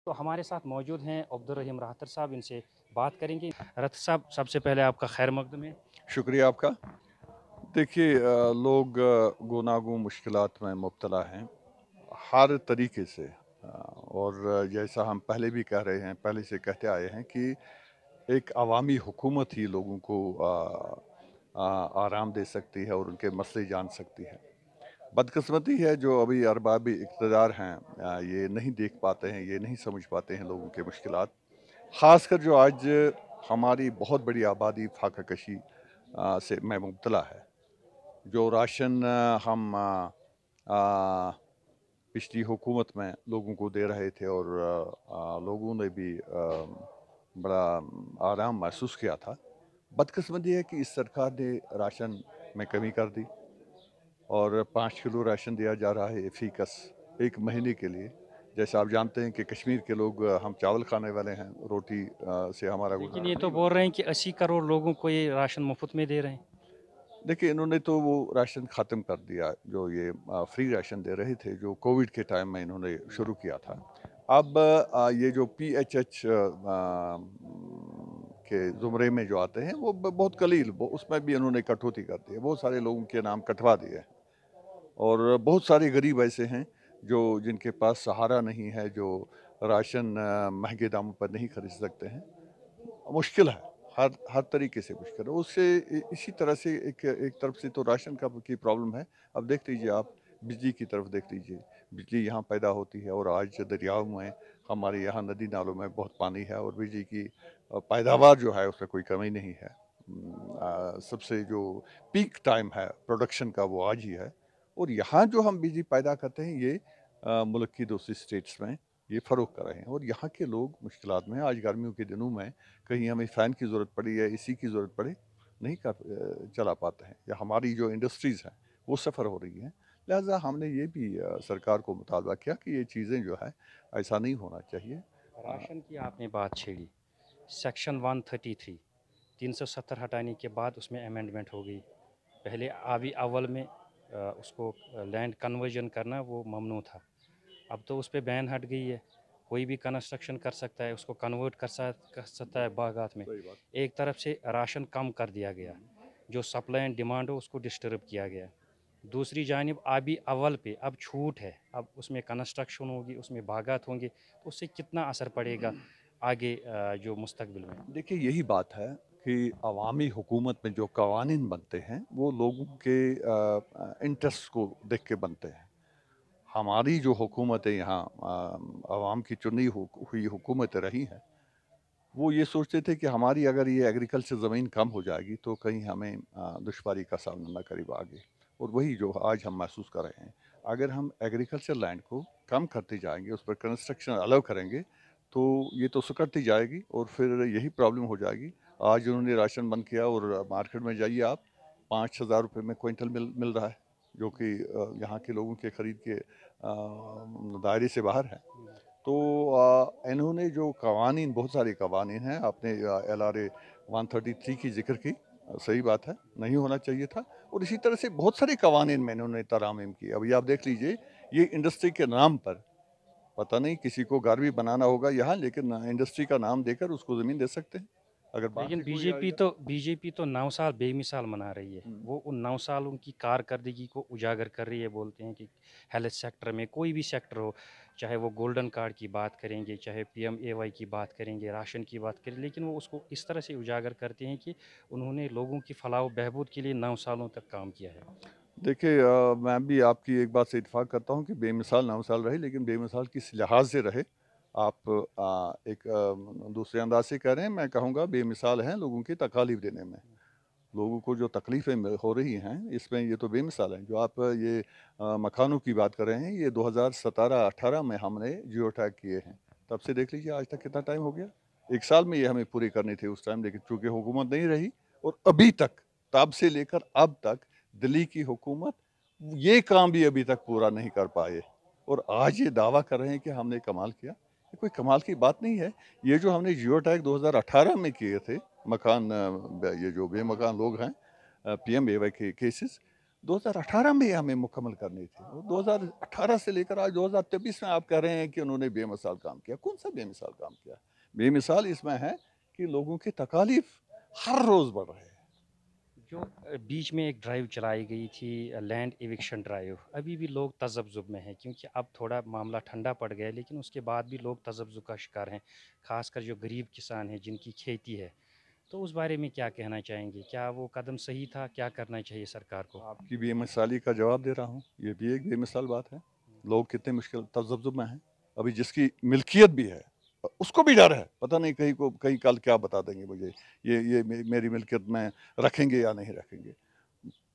तो हमारे साथ मौजूद हैं अब्दुल रहीम राहतर साहब, इनसे बात करेंगे। राहतर साहब, सबसे पहले आपका खैर मकदम है। शुक्रिया आपका। देखिए लोग गुनागो मुश्किलात में मुब्तला हैं हर तरीके से। और जैसा हम पहले भी कह रहे हैं, पहले से कहते आए हैं कि एक अवामी हुकूमत ही लोगों को आराम दे सकती है और उनके मसले जान सकती है। बदकिस्मती है जो अभी अरबाबी इक़्तिदार हैं, ये नहीं देख पाते हैं, ये नहीं समझ पाते हैं लोगों के मुश्किलात। ख़ासकर जो आज हमारी बहुत बड़ी आबादी फाका कशी से में मुब्तला है। जो राशन हम पिछली हुकूमत में लोगों को दे रहे थे और लोगों ने भी बड़ा आराम महसूस किया था। बदकिस्मती है कि इस सरकार ने राशन में कमी कर दी और 5 किलो राशन दिया जा रहा है फ़ीकस 1 महीने के लिए। जैसा आप जानते हैं कि कश्मीर के लोग हम चावल खाने वाले हैं, रोटी से हमारा लेकिन गुजारा ये तो नहीं बोल होता। रहे हैं कि 80 करोड़ लोगों को ये राशन मुफ्त में दे रहे हैं। देखिए, इन्होंने तो वो राशन ख़त्म कर दिया जो ये फ्री राशन दे रहे थे, जो कोविड के टाइम में इन्होंने शुरू किया था। अब ये जो पीएचएच के ज़ुमरे में जो आते हैं वो बहुत कलील, वो उसमें भी इन्होंने कटौती कर दी है। बहुत सारे लोगों के नाम कटवा दिए हैं और बहुत सारे गरीब ऐसे हैं जो जिनके पास सहारा नहीं है, जो राशन महंगे दामों पर नहीं खरीद सकते हैं। मुश्किल है, हर हर तरीके से मुश्किल है। उससे इसी तरह से एक एक तरफ से तो राशन का की प्रॉब्लम है। अब देख लीजिए आप, बिजली की तरफ देख लीजिए। बिजली यहाँ पैदा होती है और आज दरियाओं में, हमारे यहाँ नदी नालों में बहुत पानी है और बिजली की पैदावार जो है उसमें कोई कमी नहीं है। सबसे जो पीक टाइम है प्रोडक्शन का वो आज ही है। और यहाँ जो हम बिजली पैदा करते हैं ये मुल्क की दूसरी स्टेट्स में ये फ़रोख्त कर रहे हैं और यहाँ के लोग मुश्किलात में हैं। आज गर्मियों के दिनों में कहीं हमें फ़ैन की ज़रूरत पड़ी या एसी की ज़रूरत पड़े, नहीं चला पाते हैं, या हमारी जो इंडस्ट्रीज़ हैं वो सफ़र हो रही हैं। लिहाजा हमने ये भी सरकार को मुतालबा किया कि ये चीज़ें जो है ऐसा नहीं होना चाहिए। राशन की आपने बात छेड़ी। सेक्शन 133 370 हटाने के बाद उसमें अमेंडमेंट हो गई। पहले आबी अव्वल में उसको लैंड कन्वर्जन करना वो ममनू था। अब तो उस पे बैन हट गई है। कोई भी कंस्ट्रक्शन कर सकता है, उसको कन्वर्ट कर सकता है बागात में। सही बात। एक तरफ से राशन कम कर दिया गया, जो सप्लाई एंड डिमांड हो उसको डिस्टर्ब किया गया। दूसरी जानिब आबी अव्वल पे अब छूट है, अब उसमें कंस्ट्रक्शन होगी, उसमें बागात होंगे, तो उससे कितना असर पड़ेगा आगे जो मुस्तकबिल में। देखिए यही बात है कि अवामी हुकूमत में जो कवानीन बनते हैं वो लोगों के इंटरेस्ट को देख के बनते हैं। हमारी जो हुकूमतें यहाँ आवाम की चुनी हुई हुकूमतें रही हैं, वो ये सोचते थे कि हमारी अगर ये एग्रीकल्चर ज़मीन कम हो जाएगी तो कहीं हमें दुश्वारी का सामना न करेगा आगे। और वही जो आज हम महसूस कर रहे हैं। अगर हम एग्रीकल्चर लैंड को कम करते जाएंगे, उस पर कंस्ट्रक्शन अलाउ करेंगे, तो ये तो सुकड़ती जाएगी और फिर यही प्रॉब्लम हो जाएगी। आज उन्होंने राशन बंद किया और मार्केट में जाइए आप, 5,000 रुपये में क्विंटल मिल रहा है, जो कि यहाँ के लोगों के ख़रीद के दायरे से बाहर है। तो इन्होंने जो कवानीन, बहुत सारे कवानीन हैं, आपने LRA 133 की जिक्र की, सही बात है, नहीं होना चाहिए था। और इसी तरह से बहुत सारे कवानीन में इन्होंने तरामीम की। अभी आप देख लीजिए, ये इंडस्ट्री के नाम पर, पता नहीं किसी को घर भी बनाना होगा यहाँ, लेकिन इंडस्ट्री का नाम देकर उसको ज़मीन दे सकते हैं अगर बाहर लेकिन से कोई आएगा। बीजेपी तो 9 साल बेमिसाल मना रही है। हम्म। वो उन 9 सालों की कारकर्दगी को उजागर कर रही है। बोलते हैं कि हेल्थ सेक्टर में कोई भी सेक्टर हो, चाहे वो गोल्डन कार्ड की बात करेंगे, चाहे PMAY की बात करेंगे, राशन की बात करें, लेकिन वो उसको इस तरह से उजागर करते हैं कि उन्होंने लोगों की फलाह व बहबूद के लिए 9 सालों तक काम किया है। देखिए मैं भी आपकी एक बात से इत्तेफाक करता हूँ कि बेमिसाल 9 साल रहे, लेकिन बेमिसाल किस लिहाज से रहे। आप एक दूसरे अंदाज से कह रहे हैं, मैं कहूँगा बेमिसाल हैं लोगों की तकालीफ देने में। लोगों को जो तकलीफ़ें हो रही हैं इसमें ये तो बेमिसाल हैं। जो आप ये मकानों की बात कर रहे हैं, ये 2017-18 में हमने जियो टैग किए हैं। तब से देख लीजिए आज तक कितना टाइम हो गया। 1 साल में ये हमें पूरी करनी थी उस टाइम, लेकिन चूँकि हुकूमत नहीं रही और अभी तक, तब से लेकर अब तक दिल्ली की हुकूमत ये काम भी अभी तक पूरा नहीं कर पाए और आज ये दावा कर रहे हैं कि हमने कमाल किया। ये कोई कमाल की बात नहीं है। ये जो हमने जियो टैग 2018 में किए थे, मकान ये जो बेमकान लोग हैं, PMAY के केसेस, 2018 में हमें मुकम्मल करनी थी। और 2018 से लेकर आज 2023 में आप कह रहे हैं कि उन्होंने बेमिसाल काम किया। कौन सा बेमिसाल काम किया? बेमिसाल इसमें है कि लोगों की तकालीफ हर रोज़ बढ़ रहे हैं। जो बीच में एक ड्राइव चलाई गई थी, लैंड एविक्शन ड्राइव, अभी भी लोग तज़ब्ज़ुब में हैं क्योंकि अब थोड़ा मामला ठंडा पड़ गया है, लेकिन उसके बाद भी लोग तज़ब्ज़ुब का शिकार हैं, खासकर जो गरीब किसान हैं जिनकी खेती है। तो उस बारे में क्या कहना चाहेंगे? क्या वो कदम सही था? क्या करना चाहिए सरकार को? आपकी बेमिसाली का जवाब दे रहा हूँ। ये भी एक बेमिसाल बात है। लोग कितने मुश्किल तज़ब्ज़ुब में हैं। अभी जिसकी मिल्कियत भी है, उसको भी डर है। पता नहीं कहीं कल क्या बता देंगे मुझे। ये मेरी मिल्कियत में रखेंगे या नहीं रखेंगे।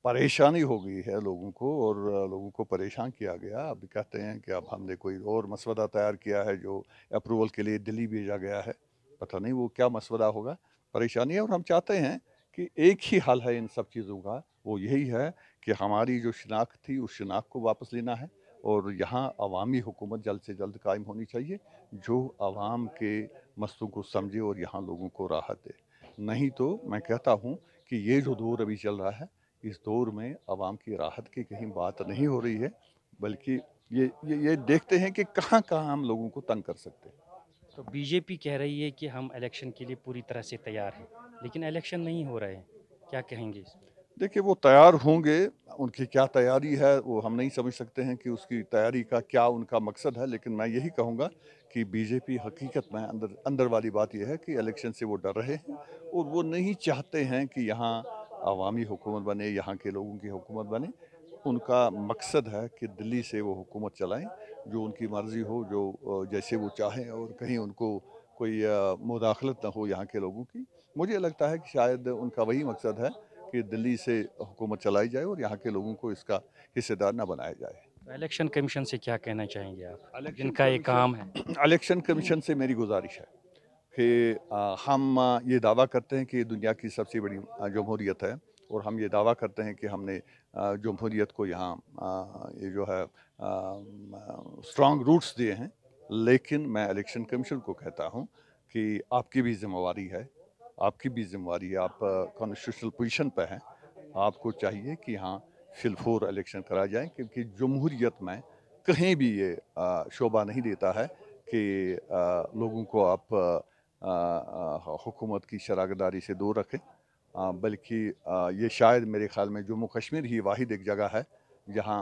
परेशानी हो गई है लोगों को, और लोगों को परेशान किया गया। अब कहते हैं कि अब हमने कोई और मसवदा तैयार किया है जो अप्रूवल के लिए दिल्ली भेजा गया है। पता नहीं वो क्या मसवदा होगा। परेशानी है, और हम चाहते हैं कि एक ही हल है इन सब चीज़ों का, वो यही है कि हमारी जो शिनाख्त थी उस शिनाख्त को वापस लेना है, और यहाँ अवामी हुकूमत जल्द से जल्द कायम होनी चाहिए जो आवाम के मसलों को समझे और यहाँ लोगों को राहत दे। नहीं तो मैं कहता हूँ कि ये जो दौर अभी चल रहा है, इस दौर में आवाम की राहत की कहीं बात नहीं हो रही है, बल्कि ये देखते हैं कि कहाँ कहाँ हम लोगों को तंग कर सकते हैं। तो बीजेपी कह रही है कि हम इलेक्शन के लिए पूरी तरह से तैयार हैं, लेकिन इलेक्शन नहीं हो रहे हैं। क्या कहेंगे इस पे? देखिए, वो तैयार होंगे, उनकी क्या तैयारी है वो हम नहीं समझ सकते हैं कि उसकी तैयारी का क्या उनका मकसद है, लेकिन मैं यही कहूँगा कि बीजेपी हकीकत में अंदर अंदर वाली बात यह है कि इलेक्शन से वो डर रहे हैं, और वो नहीं चाहते हैं कि यहाँ अवामी हुकूमत बने, यहाँ के लोगों की हुकूमत बने। उनका मकसद है कि दिल्ली से वो हुकूमत चलाएं, जो उनकी मर्ज़ी हो, जो जैसे वो चाहें, और कहीं उनको कोई मुदाखलत ना हो यहाँ के लोगों की। मुझे लगता है कि शायद उनका वही मकसद है कि दिल्ली से हुकूमत चलाई जाए और यहाँ के लोगों को इसका हिस्सेदार ना बनाया जाए। तो इलेक्शन कमीशन से क्या कहना चाहेंगे आप, इलेक्शन जिनका ये कमीशन काम है? इलेक्शन कमीशन से मेरी गुजारिश है कि हम ये दावा करते हैं कि ये दुनिया की सबसे बड़ी जमहूरियत है, और हम ये दावा करते हैं कि हमने जमहूरियत को यहाँ ये जो है स्ट्रॉन्ग रूट्स दिए हैं। लेकिन मैं इलेक्शन कमीशन को कहता हूँ कि आपकी भी जिम्मेवारी है, आपकी भी जिम्मेवारी है। आप कॉन्स्टिट्यूशनल पोजीशन पर हैं, आपको चाहिए कि यहाँ फिलफोर इलेक्शन कराए जाएं, क्योंकि जमहूरियत में कहीं भी ये शोभा नहीं देता है कि लोगों को आप हुकूमत की शराकतदारी से दूर रखें। बल्कि ये शायद मेरे ख़्याल में जम्मू कश्मीर ही वाहिद एक जगह है जहाँ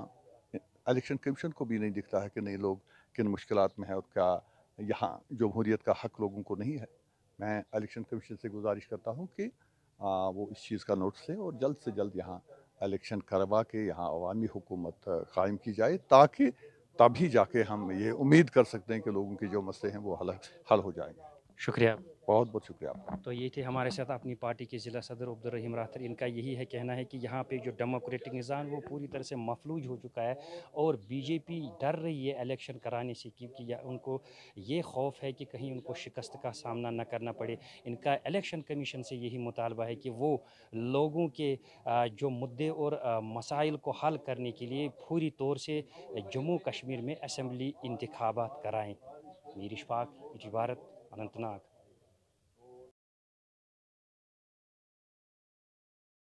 इलेक्शन कमीशन को भी नहीं दिखता है कि नहीं लोग किन मुश्किलात में है, और क्या यहाँ जमहूरियत का हक लोगों को नहीं है। मैं इलेक्शन कमीशन से गुजारिश करता हूँ कि वो इस चीज़ का नोटिस लें और जल्द से जल्द यहाँ इलेक्शन करवा के यहाँ अवामी हुकूमत कायम की जाए, ताकि तभी जाके हम ये उम्मीद कर सकते हैं कि लोगों के जो मसले हैं वो हल हो जाएंगे। शुक्रिया। बहुत बहुत शुक्रिया आपका। तो ये थे हमारे साथ अपनी पार्टी के ज़िला सदर अब्दुल रहीम राथर। इनका यही है कहना है कि यहाँ पे जो डेमोक्रेटिक निज़ाम वो पूरी तरह से मफलूज हो चुका है, और बीजेपी डर रही है इलेक्शन कराने से, क्योंकि उनको ये खौफ है कि कहीं उनको शिकस्त का सामना न करना पड़े। इनका इलेक्शन कमीशन से यही मुतालबा है कि वो लोगों के जो मुद्दे और मसाइल को हल करने के लिए पूरी तौर से जम्मू कश्मीर में असम्बली इंतखाबात कराएँ। मीर इशफाक, इटी भारत, अनंतनाग।